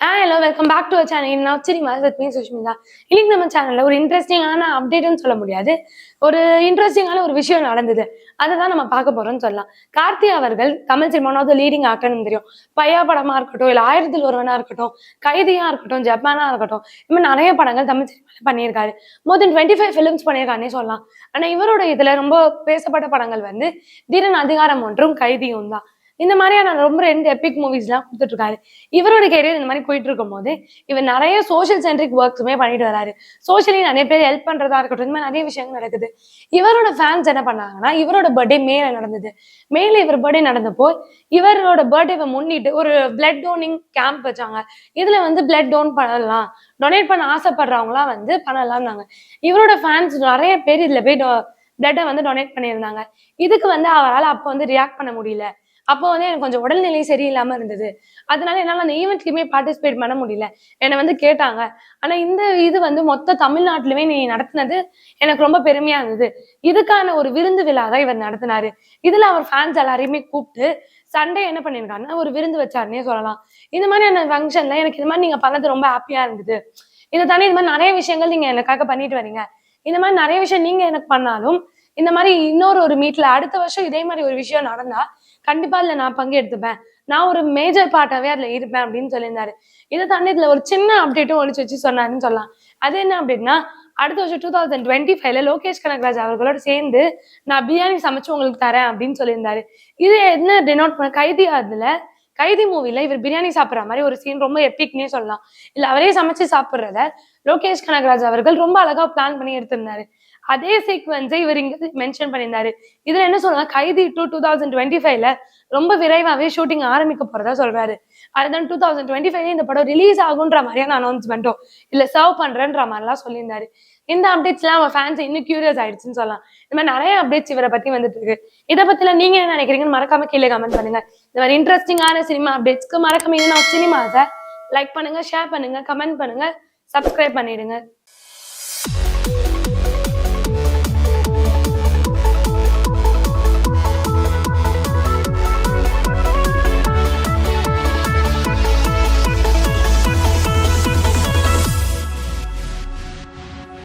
Hello welcome back to channel. நான் cinema with me Sushmita. இன்னைக்கு நம்ம சேனல்ல ஒரு இன்ட்ரெஸ்டிங்கான அப்டேட்னு சொல்ல முடியாது, ஒரு இன்ட்ரெஸ்டிங்கான ஒரு விஷயம் நடந்தது. அதை தான் நம்ம பார்க்க போறோம்னு சொல்லலாம். கார்த்தி அவர்கள் தமிழ் சினிமாவோட லீடிங் ஆக்டர்னு தெரியும். பையா படமா இருக்கட்டும், இல்ல ஆயிரத்தில் ஒருவனா இருக்கட்டும், கைதியா இருக்கட்டும், ஜப்பானா இருக்கட்டும், இந்த மாதிரி நிறைய படங்கள் தமிழ் சினிமால பண்ணியிருக்காரு. மோர் தென் 25 ஃபிலிம்ஸ் பண்ணியிருக்காருன்னே சொல்லலாம். ஆனா இவரோட இதுல ரொம்ப பேசப்பட்ட படங்கள் வந்து தீரன் அதிகாரம் ஒன்றும் கைதியும் தான். இந்த மாதிரியான ரொம்ப 2 எபிக் மூவிஸ்லாம் கொடுத்துட்டு இருக்காரு. இவரோட கேரியர் இந்த மாதிரி போயிட்டு இருக்கும் போது இவர் நிறைய சோஷியல் சென்ட்ரிக் ஒர்க்ஸுமே பண்ணிட்டு வராரு. சோஷியலி நிறைய பேர் ஹெல்ப் பண்றதா இருக்கட்டும், இந்த மாதிரி நிறைய விஷயங்கள் நடக்குது. இவரோட ஃபேன்ஸ் என்ன பண்ணாங்கன்னா, இவரோட பர்த்டே மேல நடந்தது. மேல இவர் பர்த்டே நடந்தப்போ இவரோட பர்த்டேவை முன்னிட்டு ஒரு பிளட் டோனிங் கேம்ப் வச்சாங்க. இதுல வந்து பிளட் டோன் பண்ணலாம், டொனேட் பண்ண ஆசைப்படுறவங்களாம் வந்து பண்ணலாம்னாங்க. இவரோட ஃபேன்ஸ் நிறைய பேர் இதுல போய் பிளட்டை வந்து டொனேட் பண்ணியிருந்தாங்க. இதுக்கு வந்து அவரால் அப்போ வந்து ரியாக்ட் பண்ண முடியல. அப்போ வந்து எனக்கு கொஞ்சம் உடல்நிலை சரியில்லாம இருந்தது. அதனால என்னால அந்த ஈவென்ட்லயுமே பார்ட்டிசிபேட் பண்ண முடியல. என்னை வந்து கேட்டாங்க. ஆனா இந்த இது வந்து மொத்த தமிழ்நாட்டிலுமே நீ நடத்தினது எனக்கு ரொம்ப பெருமையா இருந்தது. இதுக்கான ஒரு விருந்து விழா தான் இவர் நடத்தினாரு. இதுல அவர் ஃபேன்ஸ் எல்லாரையுமே கூப்பிட்டு சண்டே என்ன பண்ணிருக்காருன்னா ஒரு விருந்து வச்சாருன்னே சொல்லலாம். இந்த மாதிரியான ஃபங்க்ஷன்ல எனக்கு இது மாதிரி நீங்க பண்ணது ரொம்ப ஹாப்பியா இருந்தது. இதை தானே இது மாதிரி நிறைய விஷயங்கள் நீங்க எனக்காக பண்ணிட்டு வரீங்க. இந்த மாதிரி நிறைய விஷயம் நீங்க எனக்கு பண்ணாலும் இந்த மாதிரி இன்னொரு ஒரு மீட்ல அடுத்த வருஷம் இதே மாதிரி ஒரு விஷயம் நடந்தா கண்டிப்பா இதுல நான் பங்கெடுத்துப்பேன். நான் ஒரு மேஜர் பார்ட்டாவே அதுல இருப்பேன் அப்படின்னு சொல்லியிருந்தாரு. இதை தாண்டி இதுல ஒரு சின்ன அப்டேட்டும் ஒழிச்சு வச்சு சொன்னாருன்னு சொல்லலாம். அது என்ன அப்படின்னா, அடுத்த வருஷம் 2025ல லோகேஷ் கனகராஜ் அவர்களோட சேர்ந்து நான் பிரியாணி சமைச்சு உங்களுக்கு தரேன் அப்படின்னு சொல்லியிருந்தாரு. இது என்ன டினோட் பண்ண கைதி அதுல கைதி மூவில இவர் பிரியாணி சாப்பிடுற மாதிரி ஒரு சீன் ரொம்ப எப்பிக்னே சொல்லலாம். இல்ல அவரே சமைச்சு சாப்பிடுறத லோகேஷ் கனகராஜ் அவர்கள் ரொம்ப அழகா பிளான் பண்ணி எடுத்திருந்தாரு. அதே சீக்வன்ஸை இவர் இங்க மென்ஷன் பண்ணியிருந்தாரு. இதுல என்ன சொல்றாங்க, கைதி 2025ல ரொம்ப விரைவாவே ஷூட்டிங் ஆரம்பிக்க போறதா சொல்றாரு. அதுதான் 2025 இந்த படம் ரிலீஸ் ஆகுன்ற மாதிரியான அனௌன்ஸ்மெண்ட்டோ இல்ல சர்வ் பண்றேன்ற மாதிரிலாம் சொல்லியிருந்தாரு. இந்த அப்டேட்ஸ்லாம் அவன் ஃபேன்ஸ் இன்னும் கியூரியஸ் ஆயிடுச்சுன்னு சொல்லலாம். இந்த மாதிரி நிறைய அப்டேட்ஸ் இவரை பத்தி வந்துட்டு இருக்கு. இதை பத்தில நீங்க என்ன நினைக்கிறீங்கன்னு மறக்காம கீழே கமெண்ட் பண்ணுங்க. இந்த மாதிரி இன்ட்ரெஸ்டிங்கான சினிமா அப்டேட்ஸ்க்கு மறக்காம சினிமாஸை லைக் பண்ணுங்க, ஷேர் பண்ணுங்க, கமெண்ட் பண்ணுங்க, சப்ஸ்கிரைப் பண்ணிடுங்க.